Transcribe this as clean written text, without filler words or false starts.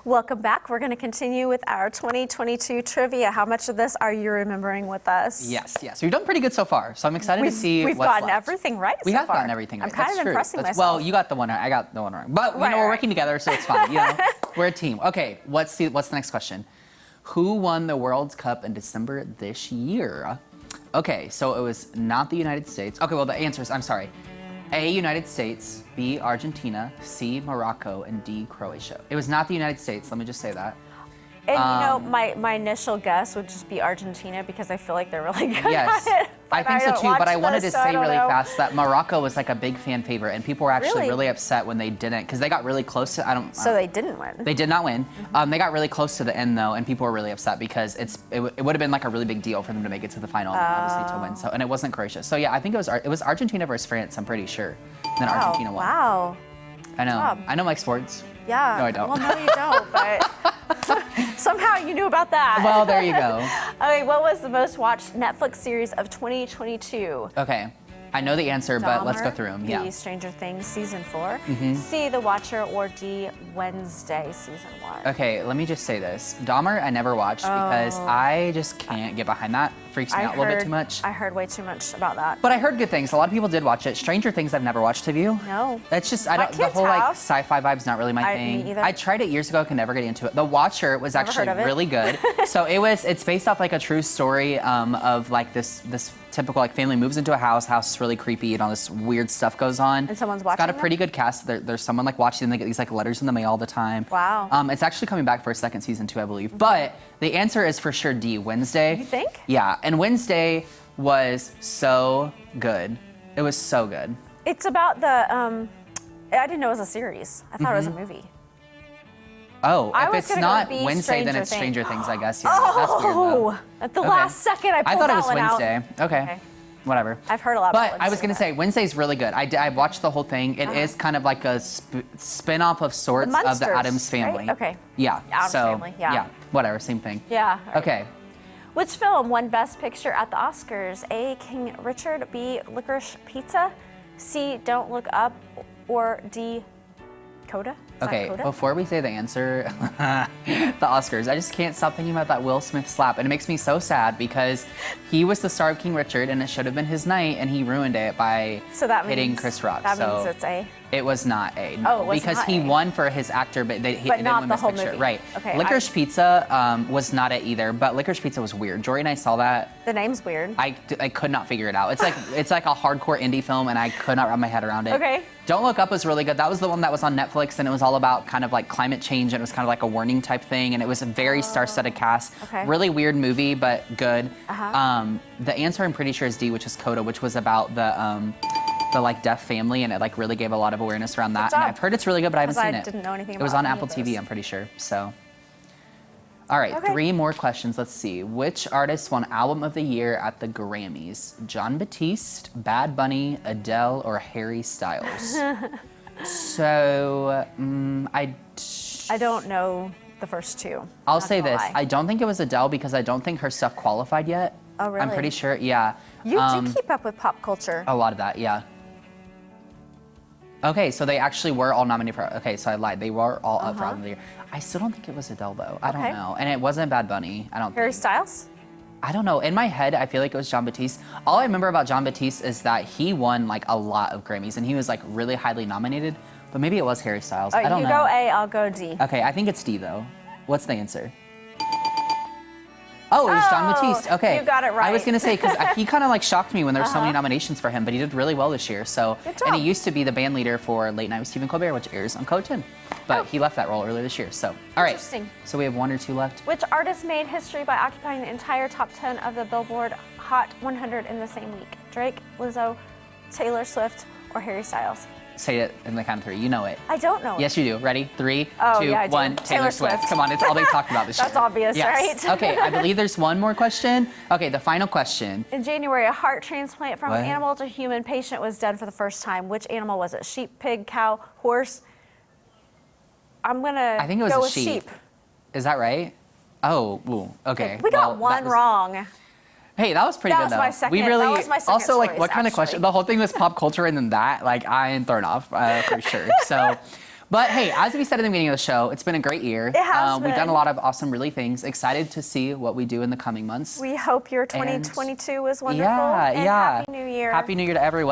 Welcome back. We're going to continue with our 2022 trivia. How much of this are you remembering with us? Yes. We've done pretty good so far, so I'm excited to see what's left. We've gotten everything right so far. We have gotten everything right. I'm kind of impressing myself. Well, you got the one right. I got the one wrong. But we know we're working together, so it's fine. We're a team. Okay, what's the next question? Who won the World Cup in December this year? Okay, so it was not the United States. Okay, well, the answers, I'm sorry. A, United States, B, Argentina, C, Morocco, and D, Croatia. It was not the United States, let me just say that. And my initial guess would just be Argentina because I feel like they're really good at it. I think so too, but I wanted to say really fast that Morocco was like a big fan favorite, and people were actually really upset when they didn't, because they got really close to, So they didn't win. They did not win. They got really close to the end though, and people were really upset because it would have been like a really big deal for them to make it to the final and obviously to win. So, and it wasn't Croatia. So yeah, I think it was Argentina versus France, I'm pretty sure. And then Argentina won. Wow. I know. I know my sports. Yeah. No, I don't. Well, no, you don't, but somehow you knew about that. Well, there you go. Okay, what was the most watched Netflix series of 2022? Okay. I know the answer, but let's go through them. B, Stranger Things Season 4. C, The Watcher, or D, Wednesday Season 1. Okay, let me just say this. Dahmer, I never watched because I just can't get behind that. Freaks me out a little bit too much. I heard way too much about that. But I heard good things. A lot of people did watch it. Stranger Things I've never watched. Have you? No. That's just, the whole like sci-fi vibe's not really my thing. Me either. I tried it years ago, I could never get into it. The Watcher was actually really good. So it's based off like a true story of like this typical like family moves into a house is really creepy and all this weird stuff goes on. And someone's watching. It's got a pretty good cast. There's someone like watching them. They get these like letters in the mail all the time. Wow. It's actually coming back for a second season too, I believe. But the answer is for sure D, Wednesday. You think? Yeah, and Wednesday was so good. It was so good. It's about the I didn't know it was a series. I thought it was a movie. Oh, if it's not Wednesday, then it's Stranger Things, I guess. Yeah, that's weird, though. At the last second, I pulled that one out. I thought it was Wednesday. Okay. Whatever. I've heard a lot about Wednesday. But I was going to say, Wednesday's really good. I watched the whole thing. It is kind of like a spin-off of sorts of the Addams Family. Right? Okay. Yeah. Addams Family, yeah. Whatever, same thing. Yeah. Right. Okay. Which film won Best Picture at the Oscars? A, King Richard, B, Licorice Pizza, C, Don't Look Up, or D, Coda? Okay, before we say the answer, the Oscars, I just can't stop thinking about that Will Smith slap. And it makes me so sad because he was the star of King Richard and it should have been his night and he ruined it by hitting Chris Rock. That means it's A? It was not A. No, it was because not he A. won for his actor, but they didn't not win the Best whole Picture. movie. Right. Okay, Licorice Pizza was not it either, but Licorice Pizza was weird. Jory and I saw that. The name's weird. I could not figure it out. It's like a hardcore indie film and I could not wrap my head around it. Okay. Don't Look Up was really good. That was the one that was on Netflix and it was all about kind of like climate change and it was kind of like a warning type thing and it was a very star-studded cast. Okay. Really weird movie, but good. The answer I'm pretty sure is D, which is Coda, which was about the like deaf family and it like really gave a lot of awareness around that. And I've heard it's really good, but I haven't seen it. I didn't know anything about it. It was on Apple TV, I'm pretty sure. So. All right, 3 more questions. Let's see. Which artist won Album of the Year at the Grammys? Jon Batiste, Bad Bunny, Adele, or Harry Styles? So, I don't know the first two. I'll say this. I don't think it was Adele because I don't think her stuff qualified yet. Oh, really? I'm pretty sure, yeah. You do keep up with pop culture. A lot of that, yeah. Okay, so they actually were all nominated for, okay, so I lied. They were all up for Album of the Year. I still don't think it was Adele, though. I don't know. And it wasn't Bad Bunny, I don't think. Harry Styles? I don't know. In my head, I feel like it was Jon Batiste. All I remember about Jon Batiste is that he won like a lot of Grammys and he was like really highly nominated, but maybe it was Harry Styles. I don't know. You go A, I'll go D. Okay, I think it's D, though. What's the answer? Oh, it was Jon Batiste. Okay. You got it right. I was going to say, because he kind of like shocked me when there were so many nominations for him, but he did really well this year. So, good job. And he used to be the band leader for Late Night with Stephen Colbert, which airs on Code 10. But he left that role earlier this year. So, all right. Interesting. So we have 1 or 2 left. Which artist made history by occupying the entire top 10 of the Billboard Hot 100 in the same week? Drake, Lizzo, Taylor Swift, or Harry Styles? Say it in the count of 3. You know it. I don't know. Yes, you do. Ready? 3, 2, yeah, 1. Taylor Swift. Come on, it's all they've talked about this year. That's obvious, right? Okay, I believe there's one more question. Okay, the final question. In January, a heart transplant from an animal to human patient was done for the first time. Which animal was it? Sheep, pig, cow, horse? I'm gonna I think it was go a with sheep. Is that right? Oh, ooh, okay. We got one wrong. Hey, that was pretty good, though. That was my second also, like, choice, what kind of question? The whole thing was pop culture, and then that, like, I am thrown off for sure. So, But hey, as we said at the beginning of the show, it's been a great year. It has We've done been. a lot of awesome, really things. Excited to see what we do in the coming months. We hope your 2022 was wonderful. Yeah, and yeah. Happy New Year. Happy New Year to everyone.